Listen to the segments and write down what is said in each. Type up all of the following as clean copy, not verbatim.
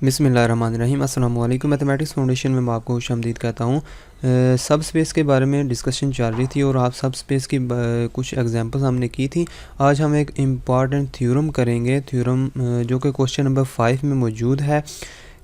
बिस्मिल्लाहिर्रहमानिर्रहीम। अस्सलाम वालेकुम। मैथमेटिक्स फाउंडेशन में मैं आपको खुशामदीद कहता हूँ। सब स्पेस के बारे में डिस्कशन चल रही थी और आप सब स्पेस की कुछ एग्जांपल्स हमने की थी। आज हम एक इम्पॉर्टेंट थ्योरम करेंगे, थ्योरम जो कि क्वेश्चन नंबर 5 में मौजूद है।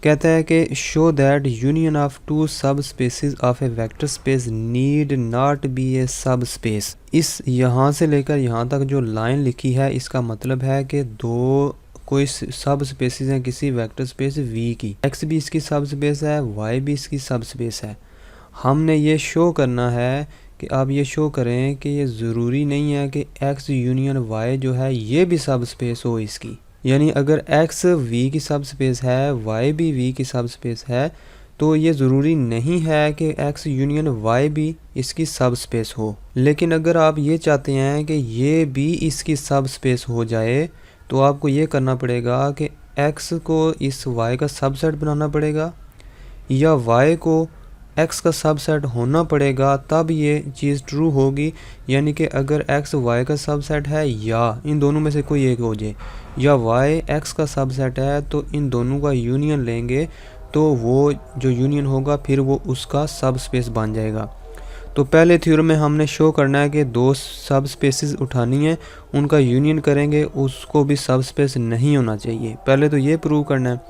कहता है कि show that union of two subspaces of a vector space need not be a subspace. इस यहाँ से लेकर यहाँ तक जो लाइन लिखी है इसका मतलब है कि दो कोई सब स्पेसिस हैं किसी वेक्टर स्पेस V की, x भी इसकी सब स्पेस है, y भी इसकी सब स्पेस है। हमने ये शो करना है कि आप ये शो करें कि ये ज़रूरी नहीं है कि x यूनियन y जो है ये भी सब स्पेस हो इसकी। यानी अगर x V की सब स्पेस है, y भी V की सब स्पेस है, तो ये ज़रूरी नहीं है कि x यूनियन y भी इसकी सब स्पेस हो। लेकिन अगर आप ये चाहते हैं कि ये भी इसकी सब स्पेस हो जाए तो आपको ये करना पड़ेगा कि x को इस y का सबसेट बनाना पड़ेगा या y को x का सबसेट होना पड़ेगा, तब ये चीज़ ट्रू होगी। यानी कि अगर x y का सबसेट है या इन दोनों में से कोई एक हो जाए, या y x का सबसेट है, तो इन दोनों का यूनियन लेंगे तो वो जो यूनियन होगा फिर वो उसका सब स्पेस बन जाएगा। तो पहले थ्योरम में हमने शो करना है कि दो सब स्पेसिस उठानी है, उनका यूनियन करेंगे, उसको भी सब स्पेस नहीं होना चाहिए। पहले तो ये प्रूव करना है।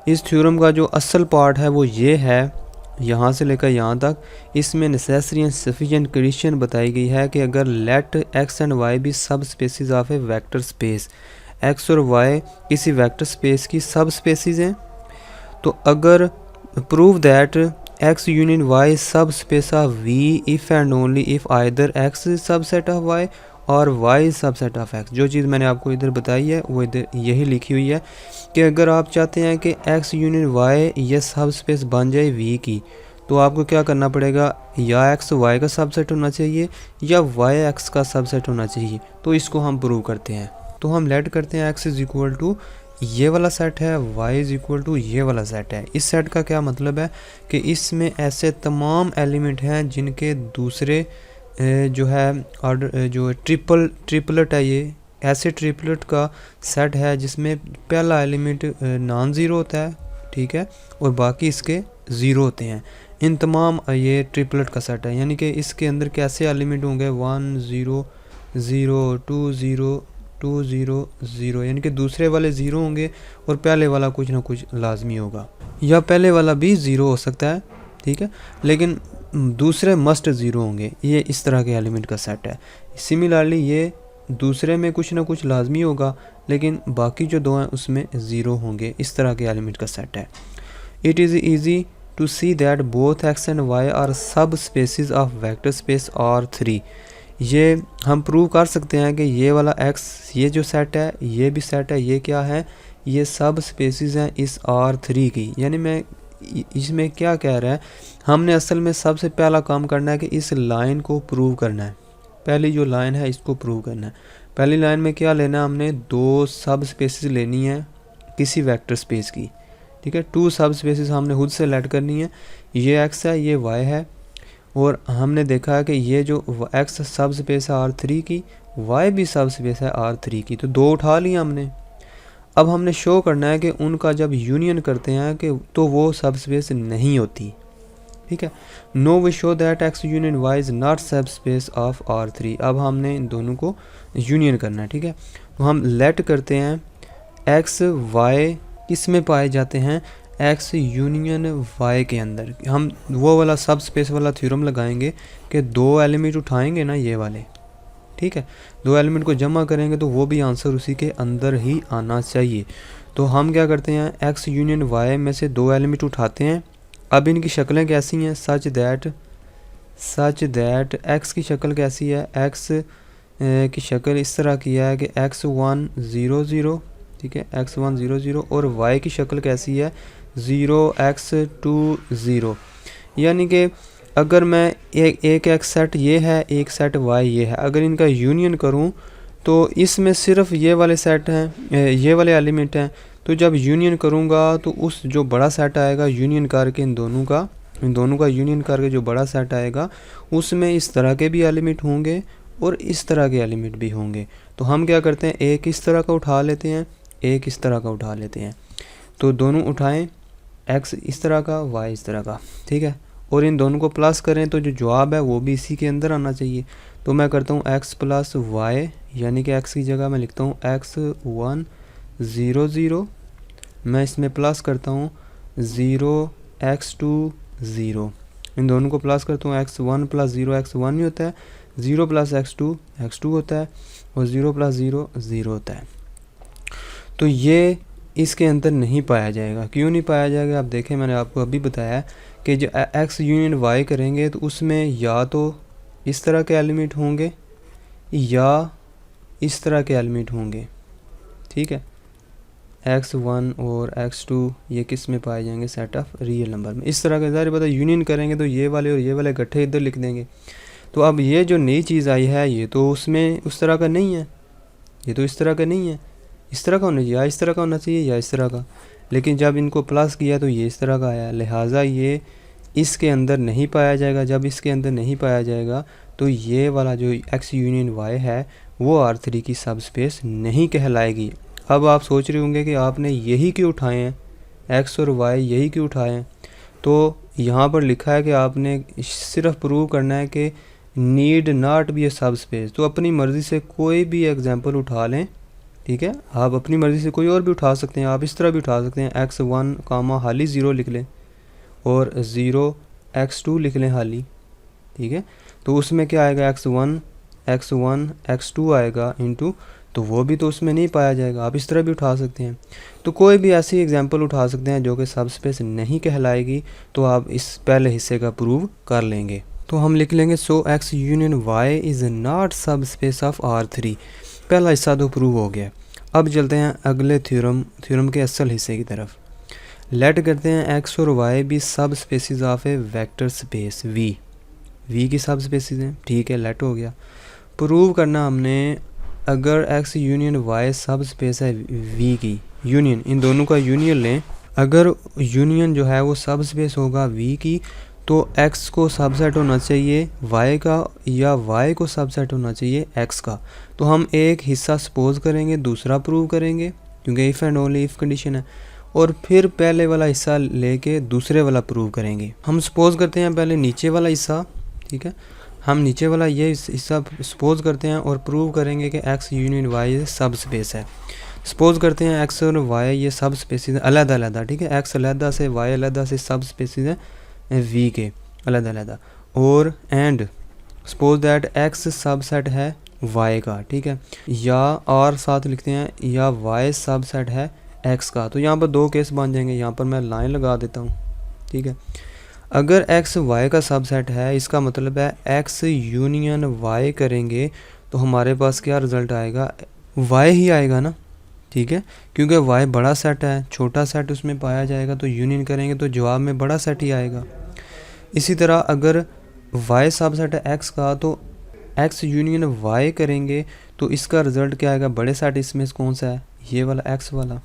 इस थ्योरम का जो असल पार्ट है वो ये है, यहाँ से लेकर यहाँ तक। इसमें नेसेसरी एंड सफिशिएंट कंडीशन बताई गई है कि अगर लेट एक्स एंड वाई भी subspaces of a vector space, x और वाई किसी वेक्टर स्पेस की सब स्पेसिस हैं, तो अगर prove that x union y subspace of V if and only if either x is subset of y और y is subset of x। जो चीज़ मैंने आपको इधर बताई है वो इधर यही लिखी हुई है कि अगर आप चाहते हैं कि x union y ये सब स्पेस बन जाए V की, तो आपको क्या करना पड़ेगा, या x y का सबसेट होना चाहिए या y x का सबसेट होना चाहिए। तो इसको हम प्रूव करते हैं। तो हम लेट करते हैं x इज इक्वल टू ये वाला सेट है, y इज इक्वल टू ये वाला सेट है। इस सेट का क्या मतलब है कि इसमें ऐसे तमाम एलिमेंट हैं जिनके दूसरे जो है ऑर्डर जो ट्रिपलेट है, ये ऐसे ट्रिपलेट का सेट है जिसमें पहला एलिमेंट नॉन ज़ीरो होता है, ठीक है, और बाकी इसके ज़ीरो होते हैं। इन तमाम ये ट्रिपलेट का सेट है। यानी कि इसके अंदर कैसे एलिमेंट होंगे, 1 0 0 2 0 2 0 0, यानी कि दूसरे वाले ज़ीरो होंगे और पहले वाला कुछ ना कुछ लाजमी होगा, या पहले वाला भी ज़ीरो हो सकता है, ठीक है, लेकिन दूसरे मस्ट ज़ीरो होंगे। ये इस तरह के एलिमेंट का सेट है। सिमिलरली ये दूसरे में कुछ ना कुछ लाजमी होगा लेकिन बाकी जो दो हैं उसमें ज़ीरो होंगे। इस तरह के एलिमेंट का सेट है। It is easy to see that both X and Y are subspaces of vector space R3। ये हम प्रूव कर सकते हैं कि ये वाला x, ये जो सेट है, ये भी सेट है, ये क्या है, ये सब स्पेसिस हैं इस R3 की। यानी मैं इसमें क्या कह रहा है, हमने असल में सबसे पहला काम करना है कि इस लाइन को प्रूव करना है। पहली जो लाइन है इसको प्रूव करना है। पहली लाइन में क्या लेना है, हमने दो सब स्पेसिस लेनी है किसी वेक्टर स्पेस की, ठीक है। टू सब स्पेसिस हमने खुद से लेट करनी है, ये x है, ये y है, और हमने देखा है कि ये जो x सब स्पेस है R3 की, y भी सब स्पेस है R3 की, तो दो उठा लिया हमने। अब हमने शो करना है कि उनका जब यूनियन करते हैं कि तो वो सब स्पेस नहीं होती, ठीक है। No we show that x union y is not subspace of R3। अब हमने इन दोनों को यूनियन करना है, ठीक है। तो हम लेट करते हैं x y किस में पाए जाते हैं, x यूनियन y के अंदर। हम वो वाला सब स्पेस वाला थ्योरम लगाएंगे कि दो एलिमेंट उठाएंगे ना ये वाले, ठीक है, दो एलिमेंट को जमा करेंगे तो वो भी आंसर उसी के अंदर ही आना चाहिए। तो हम क्या करते हैं, x यूनियन y में से दो एलिमेंट उठाते हैं। अब इनकी शक्लें कैसी हैं, सच दैट x की शक्ल कैसी है, x की शक्ल इस तरह की है कि x1 0 0, ठीक है, x1 0 0, और y की शक्ल कैसी है, 0x2 0। यानी कि अगर मैं एक x सेट ये है, एक सेट y ये है, अगर इनका यूनियन करूं तो इसमें सिर्फ ये वाले सेट हैं, ये वाले एलिमेंट हैं। तो जब यूनियन करूंगा तो उस जो बड़ा सेट आएगा यूनियन करके इन दोनों का यूनियन करके जो बड़ा सेट आएगा उसमें इस तरह के भी एलिमेंट होंगे और इस तरह के एलिमेंट भी होंगे। तो हम क्या करते हैं, एक इस तरह का उठा लेते हैं, एक इस तरह का उठा लेते हैं। तो दोनों उठाएं, x इस तरह का, y इस तरह का, ठीक है, और इन दोनों को प्लस करें तो जो जवाब है वो भी इसी के अंदर आना चाहिए। तो मैं करता हूँ x प्लस y, यानी कि x की जगह मैं लिखता हूँ x1 0 0, मैं इसमें प्लस करता हूँ 0 x2 0, इन दोनों को प्लस करता हूँ, x1 प्लस 0 x1 ही होता है, 0 प्लस x2 x2 होता है, और 0 प्लस 0 0 होता है। तो ये इसके अंदर नहीं पाया जाएगा। क्यों नहीं पाया जाएगा? आप देखें, मैंने आपको अभी बताया कि जो x यूनियन y करेंगे तो उसमें या तो इस तरह के एलिमेंट होंगे या इस तरह के एलिमेंट होंगे, ठीक है। x1 और x2 ये किस में पाए जाएंगे? सेट ऑफ रियल नंबर में। इस तरह का ज़ाहिर पता यूनियन करेंगे तो ये वाले और ये वाले इकट्ठे इधर लिख देंगे। तो अब ये जो नई चीज़ आई है ये तो उसमें उस तरह का नहीं है, ये तो इस तरह का नहीं है, इस तरह का होना चाहिए, या इस तरह का होना चाहिए या इस तरह का, लेकिन जब इनको प्लस किया तो ये इस तरह का आया, लिहाजा ये इसके अंदर नहीं पाया जाएगा। जब इसके अंदर नहीं पाया जाएगा तो ये वाला जो x यूनियन y है वो R3 की सब स्पेस नहीं कहलाएगी। अब आप सोच रहे होंगे कि आपने यही क्यों उठाए हैं, x और y यही क्यों उठाए हैं? तो यहाँ पर लिखा है कि आपने सिर्फ प्रूव करना है कि नीड नॉट बी ए सब स्पेस। तो अपनी मर्ज़ी से कोई भी एग्जांपल उठा लें, ठीक है, आप अपनी मर्ज़ी से कोई और भी उठा सकते हैं, आप इस तरह भी उठा सकते हैं, x1 कामा हाली 0 लिख लें और 0 x2 लिख लें हाली, ठीक है। तो उसमें क्या आएगा? x1 x2 आएगा इंटू, तो वो भी तो उसमें नहीं पाया जाएगा। आप इस तरह भी उठा सकते हैं। तो कोई भी ऐसी एग्जांपल उठा सकते हैं जो कि सब स्पेस नहीं कहलाएगी, तो आप इस पहले हिस्से का प्रूव कर लेंगे। तो हम लिख लेंगे सो x union y is not subspace of R3। पहला हिस्सा तो प्रूव हो गया। अब चलते हैं अगले थ्योरम के असल हिस्से की तरफ। लेट करते हैं x और y भी subspaces of a vector space v की सब स्पेसिस हैं, ठीक है, लेट हो गया। प्रूव करना हमने, अगर x यूनियन y सब स्पेस है v की, यूनियन इन दोनों का यूनियन लें, अगर यूनियन जो है वो सब स्पेस होगा v की, तो x को सबसेट होना चाहिए y का या y को सबसेट होना चाहिए x का। तो हम एक हिस्सा सपोज करेंगे, दूसरा प्रूव करेंगे, क्योंकि if and only if condition है, और फिर पहले वाला हिस्सा लेके दूसरे वाला प्रूव करेंगे। हम सपोज करते हैं पहले नीचे वाला हिस्सा, ठीक है, हम नीचे वाला ये हिस्सा सपोज करते हैं और प्रूव करेंगे कि x यूनियन y सब स्पेस है। सपोज करते हैं x और y ये सब स्पेसिस है अलग अलग, ठीक है, x अलग से y अलग से सब स्पेसिस है v के अलग अलग, और and suppose that x subset है y का, ठीक है, या और साथ लिखते हैं या y सबसेट है x का। तो यहाँ पर दो केस बन जाएंगे, यहाँ पर मैं लाइन लगा देता हूँ, ठीक है। अगर x y का सबसेट है, इसका मतलब है x यूनियन y करेंगे तो हमारे पास क्या रिज़ल्ट आएगा? y ही आएगा ना, ठीक है, क्योंकि y बड़ा सेट है, छोटा सेट उसमें पाया जाएगा, तो यूनियन करेंगे तो जवाब में बड़ा सेट ही आएगा। इसी तरह अगर y सबसेट है x का, तो x यूनियन y करेंगे तो इसका रिज़ल्ट क्या आएगा? बड़े सेट इसमें कौन सा है? ये वाला x वाला,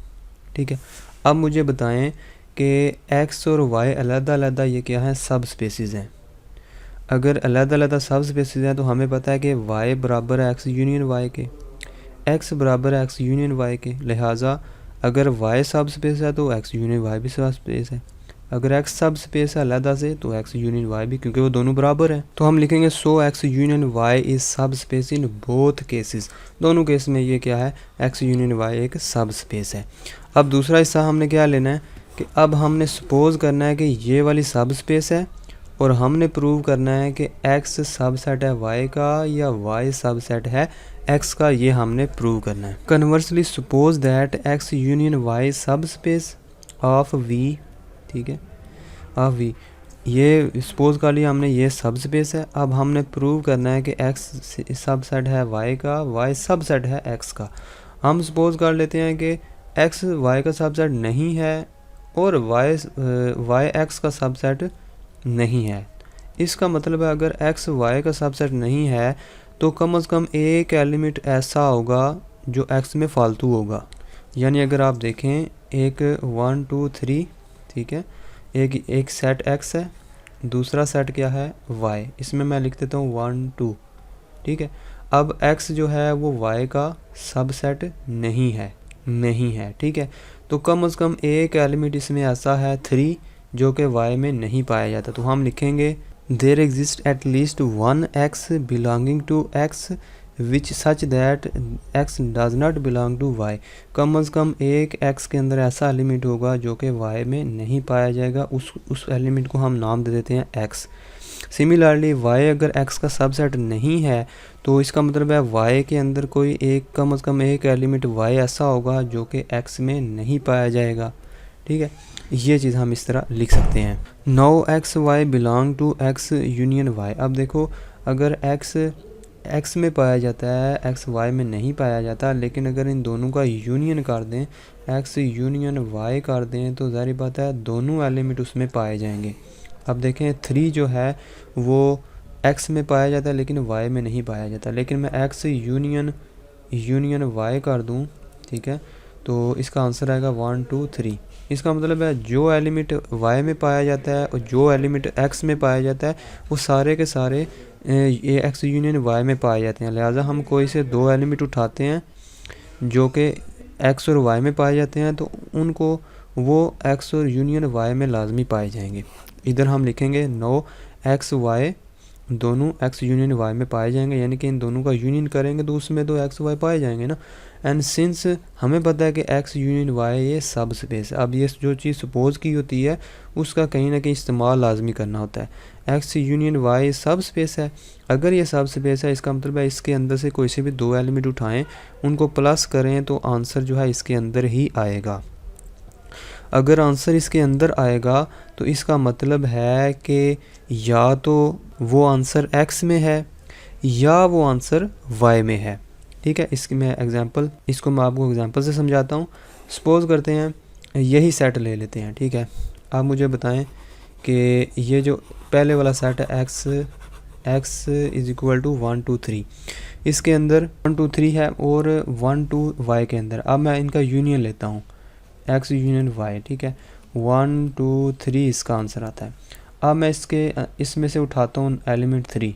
ठीक है। अब मुझे बताएं कि x और y अलग अलग ये क्या है? सब स्पेसिस हैं। अगर अलग अलग सब स्पेसिस हैं तो हमें पता है कि y बराबर है x यूनियन y के, x बराबर है x यूनियन y के, लिहाजा अगर y सब स्पेस है तो x यूनियन y भी सब स्पेस है। अगर x सब स्पेस है अलग से तो x यूनियन y भी, क्योंकि वो दोनों बराबर हैं। तो हम लिखेंगे सो x यूनियन y इज सब स्पेस इन बोथ केसेस। दोनों केस में ये क्या है? x यूनियन y एक सब स्पेस है। अब दूसरा हिस्सा हमने क्या लेना है कि अब हमने सपोज करना है कि ये वाली सब स्पेस है और हमने प्रूव करना है कि x सबसेट है y का या y सबसेट है x का, ये हमने प्रूव करना है। Conversely suppose that x union y सब स्पेस ऑफ v, ठीक है, ऑफ v, ये सपोज कर लिया हमने, ये सब स्पेस है। अब हमने प्रूव करना है कि x सबसेट है y का, y सबसेट है x का। हम सपोज कर लेते हैं कि x y का सबसेट नहीं है और y x का सबसेट नहीं है। इसका मतलब है अगर x y का सबसेट नहीं है तो कम से कम एक एलिमेंट ऐसा होगा जो x में फालतू होगा। यानी अगर आप देखें एक 1 2 3, ठीक है, एक सेट x है, दूसरा सेट क्या है? y। इसमें मैं लिख देता हूँ 1 2, ठीक है। अब x जो है वो y का सबसेट नहीं है, ठीक है। तो कम से कम एक एलिमेंट इसमें ऐसा है 3 जो कि y में नहीं पाया जाता। तो हम लिखेंगे there exist at least one x belonging to x which such that x does not belong to y। कम से कम एक x के अंदर ऐसा एलिमेंट होगा जो कि y में नहीं पाया जाएगा, उस एलिमेंट को हम नाम दे देते हैं x। सिमिलरली y अगर x का सबसेट नहीं है तो इसका मतलब है y के अंदर कोई एक कम से कम एक एलिमेंट y ऐसा होगा जो कि x में नहीं पाया जाएगा। ठीक है, ये चीज़ हम इस तरह लिख सकते हैं। Now x y belong to x union y. अब देखो अगर x में पाया जाता है, x y में नहीं पाया जाता, लेकिन अगर इन दोनों का यूनियन कर दें, x यूनियन y कर दें, तो ज़ाहिर बात है दोनों एलिमेंट उसमें पाए जाएंगे। अब देखें 3 जो है वो x में पाया जाता है लेकिन y में नहीं पाया जाता, लेकिन मैं x यूनियन y कर दूं, ठीक है, तो इसका आंसर आएगा 1 2 3। इसका मतलब है जो एलिमेंट y में पाया जाता है और जो एलिमेंट x में पाया जाता है वो सारे के सारे ये x यूनियन y में पाए जाते हैं। लिहाजा हम कोई से दो एलिमेंट उठाते हैं जो कि x और y में पाए जाते हैं तो उनको वो x और यूनियन y में लाजमी पाए जाएंगे। इधर हम लिखेंगे नो एक्स वाई दोनों x यूनियन y में पाए जाएंगे, यानी कि इन दोनों का यूनियन करेंगे तो उसमें तो x y पाए जाएंगे ना। एंड सिंस हमें पता है कि x यूनियन y ये सब स्पेस है, अब ये जो चीज़ सपोज की होती है उसका कहीं ना कहीं इस्तेमाल लाजमी करना होता है। x यूनियन y सब स्पेस है, अगर ये सब स्पेस है इसका मतलब है इसके अंदर से कोई से भी दो एलिमेंट उठाएं उनको प्लस करें तो आंसर जो है इसके अंदर ही आएगा। अगर आंसर इसके अंदर आएगा तो इसका मतलब है कि या तो वो आंसर x में है या वो आंसर y में है। ठीक है, इसकी मैं इसको मैं आपको एग्जांपल से समझाता हूँ। सपोज करते हैं यही सेट ले लेते हैं, ठीक है। आप मुझे बताएं कि ये जो पहले वाला सेट है x इज इक्वल टू 1 2 3, इसके अंदर 1 2 3 है और 1 2 y के अंदर। अब मैं इनका यूनियन लेता हूँ x यूनियन y, ठीक है, 1 2 3 इसका आंसर आता है। अब मैं इसमें से उठाता हूँ एलिमेंट 3।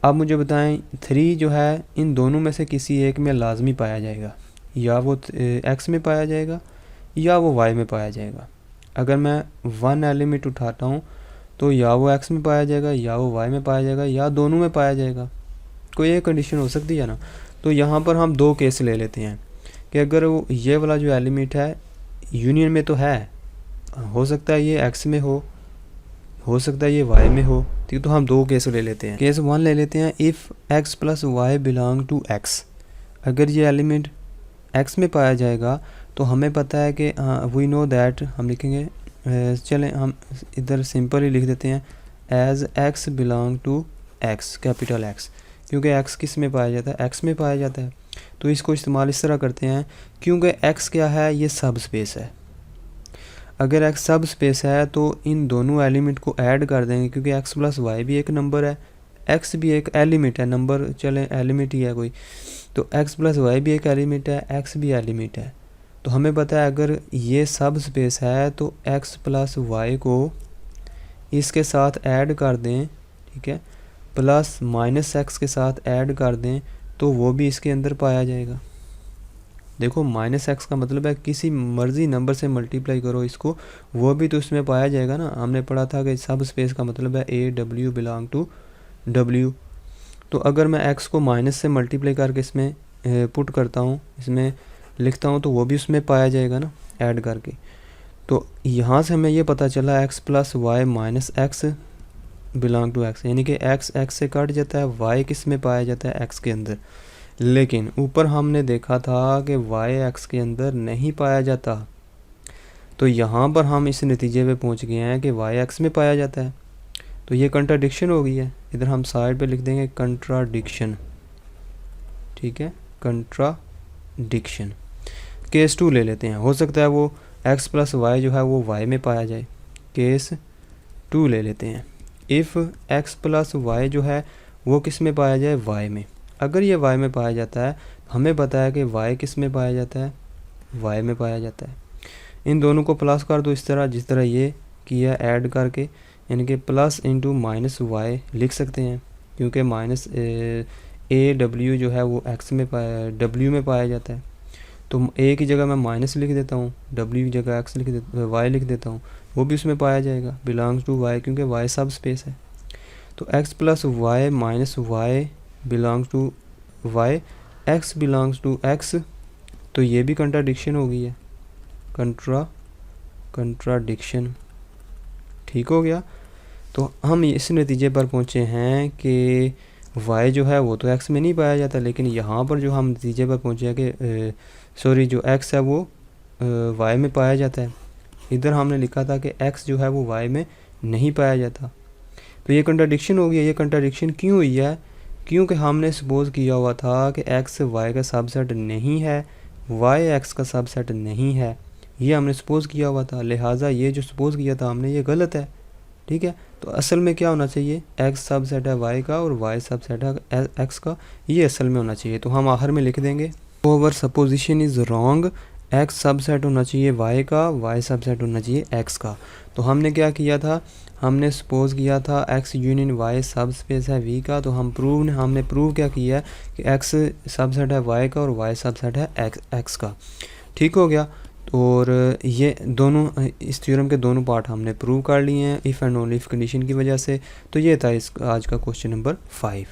अब मुझे बताएं 3 जो है इन दोनों में से किसी एक में लाजमी पाया जाएगा, या वो x में पाया जाएगा या वो y में पाया जाएगा। अगर मैं 1 एलिमेंट उठाता हूँ तो या वो x में पाया जाएगा या वो y में पाया जाएगा या दोनों में पाया जाएगा, कोई एक कंडीशन हो सकती है ना। तो यहाँ पर हम दो केस ले लेते हैं कि अगर वो ये वाला जो एलिमेंट है यूनियन में तो है, हो सकता है ये x में हो सकता है ये y में हो, ठीक। तो हम दो केस ले लेते हैं। केस 1 ले लेते हैं, if x plus y belong to x। अगर ये एलिमेंट x में पाया जाएगा तो हमें पता है कि वी नो दैट, हम लिखेंगे चलें हम इधर सिंपल ही लिख देते हैं as x belong to x, capital X, क्योंकि x किस में पाया जाता है, x में पाया जाता है। तो इसको इस्तेमाल इस तरह करते हैं क्योंकि x क्या है, ये सब स्पेस है। अगर x सब स्पेस है तो इन दोनों एलिमेंट को ऐड कर देंगे क्योंकि x प्लस वाई भी एक नंबर है, x भी एक एलिमेंट है, नंबर चलें एलिमेंट ही है कोई, तो x प्लस वाई भी एक एलिमेंट है, x भी एलिमेंट है। तो हमें पता है अगर ये सब स्पेस है तो x प्लस वाई को इसके साथ ऐड कर दें, ठीक है, प्लस माइनस x के साथ ऐड कर दें तो वो भी इसके अंदर पाया जाएगा। देखो माइनस x का मतलब है किसी मर्जी नंबर से मल्टीप्लाई करो इसको, वो भी तो इसमें पाया जाएगा ना। हमने पढ़ा था कि सब स्पेस का मतलब है a w belong to w। तो अगर मैं x को माइनस से मल्टीप्लाई करके इसमें पुट करता हूँ, इसमें लिखता हूँ, तो वो भी उसमें पाया जाएगा ना ऐड करके। तो यहाँ से हमें ये पता चला x plus y minus x belong to x, यानी कि x से कट जाता है, y किस में पाया जाता है, x के अंदर। लेकिन ऊपर हमने देखा था कि y x के अंदर नहीं पाया जाता, तो यहाँ पर हम इस नतीजे पे पहुँच गए हैं कि y x में पाया जाता है। तो ये कंट्राडिक्शन हो गई है, इधर हम साइड पे लिख देंगे कंट्राडिक्शन, ठीक है, कंट्राडिक्शन। केस 2 ले लेते हैं, हो सकता है वो x प्लस वाई जो है वो y में पाया जाए। केस 2 ले लेते हैं, इफ़ x प्लस वाई जो है वो किस में पाया जाए, y में। अगर ये y में पाया जाता है, हमें पता है कि y किस में पाया जाता है, y में पाया जाता है। इन दोनों को प्लस कर दो इस तरह जिस तरह ये किया ऐड करके, यानी कि प्लस इंटू माइनस वाई लिख सकते हैं क्योंकि माइनस a w जो है वो x में w में पाया जाता है। तो ए की जगह मैं माइनस लिख देता हूँ, डब्ल्यू की जगह एक्स लिख देता, वाई लिख देता हूँ, वो भी उसमें पाया जाएगा, बिलोंग्स टू वाई, क्योंकि वाई सब स्पेस है। तो x plus y minus y belongs to y, x belongs to x, तो ये भी कंट्राडिक्शन हो गई है, कंट्राडिक्शन। ठीक हो गया। तो हम इस नतीजे पर पहुँचे हैं कि y जो है वो तो x में नहीं पाया जाता, लेकिन यहाँ पर जो हम नतीजे पर पहुँचे हैं कि सॉरी जो x है वो y में पाया जाता है। इधर हमने लिखा था कि x जो है वो y में नहीं पाया जाता, तो ये कंट्राडिक्शन हो गया। ये कंट्राडिक्शन क्यों हुई है? क्योंकि हमने सपोज़ किया हुआ था कि x y का सबसेट नहीं है, y x का सबसेट नहीं है, ये हमने सपोज़ किया हुआ था। लिहाजा ये जो सपोज़ किया था हमने, ये गलत है। ठीक है, तो असल में क्या होना चाहिए, x सबसेट है y का और y सबसेट है x का, ये असल में होना चाहिए। तो हम आखिर में लिख देंगे over supposition is wrong, x subset होना चाहिए y का, y सबसेट होना चाहिए x का। तो हमने क्या किया था, हमने सपोज़ किया था x यूनियन y सब स्पेस है v का, तो हमने प्रूव क्या किया है कि x सबसेट है y का और y सबसेट है x का। ठीक हो गया। और ये दोनों, इस थ्योरम के दोनों पार्ट हमने प्रूव कर लिए हैं if and only if condition की वजह से। तो ये था इस आज का क्वेश्चन नंबर 5।